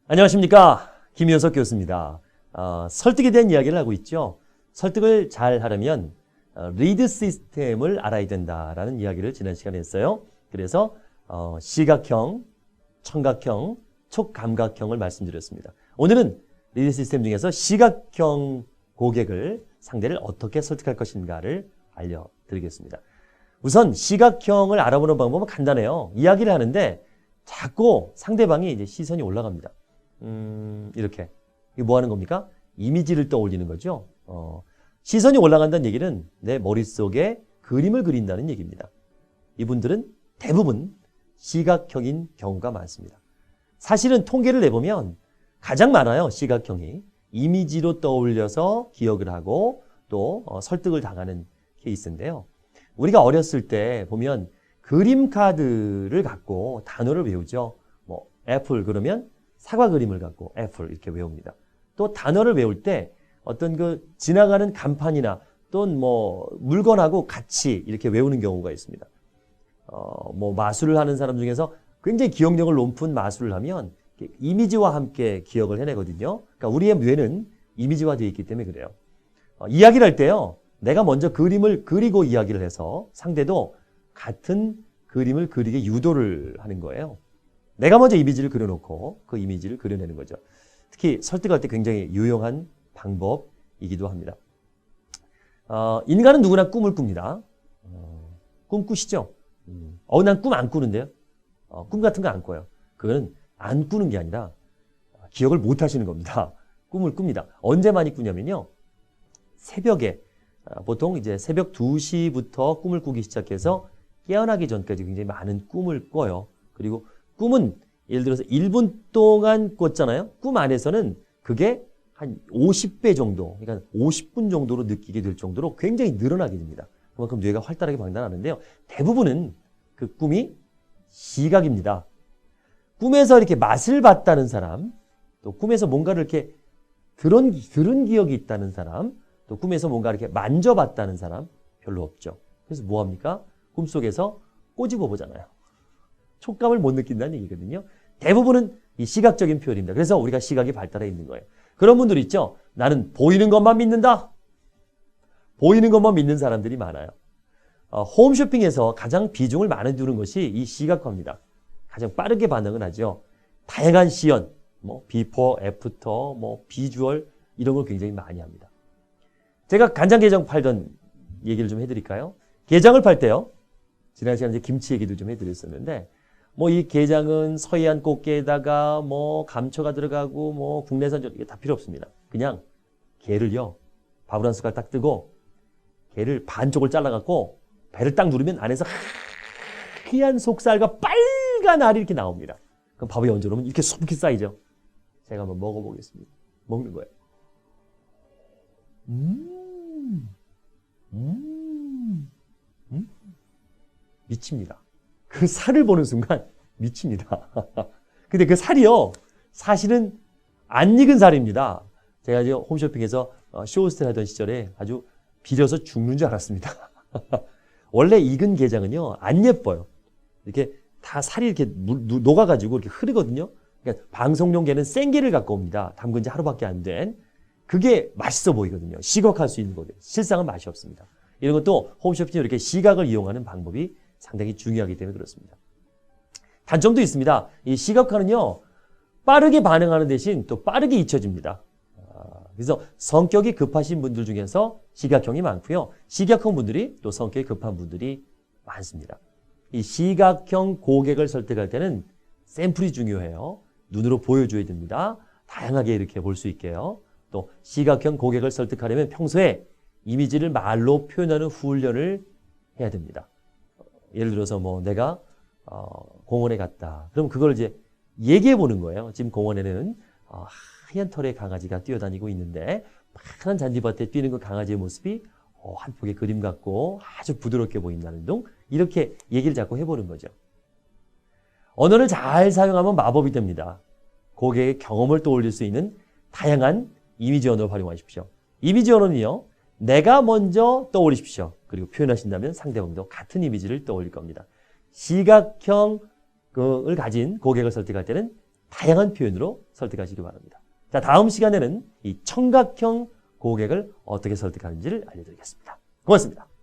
안녕하십니까. 김효석 교수입니다. 설득에 대한 이야기를 하고 있죠. 설득을 잘 하려면 리드 시스템을 알아야 된다라는 이야기를 지난 시간에 했어요. 그래서 시각형, 청각형, 촉감각형을 말씀드렸습니다. 오늘은 리드 시스템 중에서 시각형 고객을 상대를 어떻게 설득할 것인가를 알려드리겠습니다. 우선 시각형을 알아보는 방법은 간단해요. 이야기를 하는데 자꾸 상대방이 이제 시선이 올라갑니다. 이렇게. 이게 뭐 하는 겁니까? 이미지를 떠올리는 거죠. 시선이 올라간다는 얘기는 내 머릿속에 그림을 그린다는 얘기입니다. 이분들은 대부분 시각형인 경우가 많습니다. 사실은 통계를 내보면 가장 많아요. 시각형이. 이미지로 떠올려서 기억을 하고 또 설득을 당하는 케이스인데요. 우리가 어렸을 때 보면 그림 카드를 갖고 단어를 외우죠. 뭐 애플 그러면 사과 그림을 갖고 애플 이렇게 외웁니다. 또 단어를 외울 때 어떤 그 지나가는 간판이나 또는 뭐 물건하고 같이 이렇게 외우는 경우가 있습니다. 뭐 마술을 하는 사람 중에서 굉장히 기억력을 높은 마술을 하면 이미지와 함께 기억을 해내거든요. 그러니까 우리의 뇌는 이미지화되어 있기 때문에 그래요. 이야기를 할 때요. 내가 먼저 그림을 그리고 이야기를 해서 상대도 같은 그림을 그리게 유도를 하는 거예요. 내가 먼저 이미지를 그려놓고 그 이미지를 그려내는 거죠. 특히 설득할 때 굉장히 유용한 방법이기도 합니다. 인간은 누구나 꿈을 꿉니다. 꿈 꾸시죠? 난 꿈 안 꾸는데요? 꿈 같은 거 안 꿔요. 그거는 안 꾸는 게 아니라 기억을 못 하시는 겁니다. 꿈을 꿉니다. 언제 많이 꾸냐면요. 새벽에 보통 이제 새벽 2시부터 꿈을 꾸기 시작해서 깨어나기 전까지 굉장히 많은 꿈을 꿔요. 그리고 꿈은 예를 들어서 1분 동안 꿨잖아요. 꿈 안에서는 그게 한 50배 정도, 그러니까 50분 정도로 느끼게 될 정도로 굉장히 늘어나게 됩니다. 그만큼 뇌가 활달하게 방단하는데요. 대부분은 그 꿈이 시각입니다. 꿈에서 이렇게 맛을 봤다는 사람, 또 꿈에서 뭔가를 이렇게 들은 기억이 있다는 사람, 또 꿈에서 뭔가 이렇게 만져봤다는 사람 별로 없죠. 그래서 뭐 합니까? 꿈속에서 꼬집어 보잖아요. 촉감을 못 느낀다는 얘기거든요. 대부분은 이 시각적인 표현입니다. 그래서 우리가 시각이 발달해 있는 거예요. 그런 분들 있죠. 나는 보이는 것만 믿는다. 보이는 것만 믿는 사람들이 많아요. 홈쇼핑에서 가장 비중을 많이 두는 것이 이 시각화입니다. 가장 빠르게 반응을 하죠. 다양한 시연, 뭐 비포, 애프터, 뭐 비주얼 이런 걸 굉장히 많이 합니다. 제가 간장게장 팔던 얘기를 좀 해드릴까요? 게장을 팔 때요. 지난 시간에 김치 얘기도 좀 해드렸었는데 뭐 이 게장은 서해안 꽃게에다가 뭐 감초가 들어가고 뭐 국내산 이게 다 필요 없습니다. 그냥 게를요. 밥을 한 숟갈 딱 뜨고 게를 반쪽을 잘라갖고 배를 딱 누르면 안에서 하얀 속살과 빨간 알이 이렇게 나옵니다. 그럼 밥에 얹어 놓으면 이렇게 수북히 쌓이죠. 제가 한번 먹어보겠습니다. 먹는 거예요. 미칩니다. 그 살을 보는 순간 미칩니다. 근데 그 살이요, 사실은 안 익은 살입니다. 제가 이제 홈쇼핑에서 쇼호스트를 하던 시절에 아주 비려서 죽는 줄 알았습니다. 원래 익은 게장은요, 안 예뻐요. 이렇게 다 살이 이렇게 녹아가지고 이렇게 흐르거든요. 그러니까 방송용 게는 생게를 갖고 옵니다. 담근 지 하루밖에 안 된. 그게 맛있어 보이거든요. 시각할 수 있는 거예요. 실상은 맛이 없습니다. 이런 것도 홈쇼핑에 이렇게 시각을 이용하는 방법이 상당히 중요하기 때문에 그렇습니다. 단점도 있습니다. 이 시각화는요, 빠르게 반응하는 대신 또 빠르게 잊혀집니다. 그래서 성격이 급하신 분들 중에서 시각형이 많고요. 시각형 분들이 또 성격이 급한 분들이 많습니다. 이 시각형 고객을 설득할 때는 샘플이 중요해요. 눈으로 보여줘야 됩니다. 다양하게 이렇게 볼 수 있게요. 또 시각형 고객을 설득하려면 평소에 이미지를 말로 표현하는 훈련을 해야 됩니다. 예를 들어서 뭐 내가 공원에 갔다. 그럼 그걸 이제 얘기해 보는 거예요. 지금 공원에는 하얀 털의 강아지가 뛰어다니고 있는데 파란 잔디밭에 뛰는 그 강아지의 모습이 한 폭의 그림 같고 아주 부드럽게 보인다는 등 이렇게 얘기를 자꾸 해보는 거죠. 언어를 잘 사용하면 마법이 됩니다. 고객의 경험을 떠올릴 수 있는 다양한 이미지 언어를 활용하십시오. 이미지 언어는요. 내가 먼저 떠올리십시오. 그리고 표현하신다면 상대방도 같은 이미지를 떠올릴 겁니다. 시각형을 가진 고객을 설득할 때는 다양한 표현으로 설득하시기 바랍니다. 자, 다음 시간에는 이 청각형 고객을 어떻게 설득하는지를 알려드리겠습니다. 고맙습니다.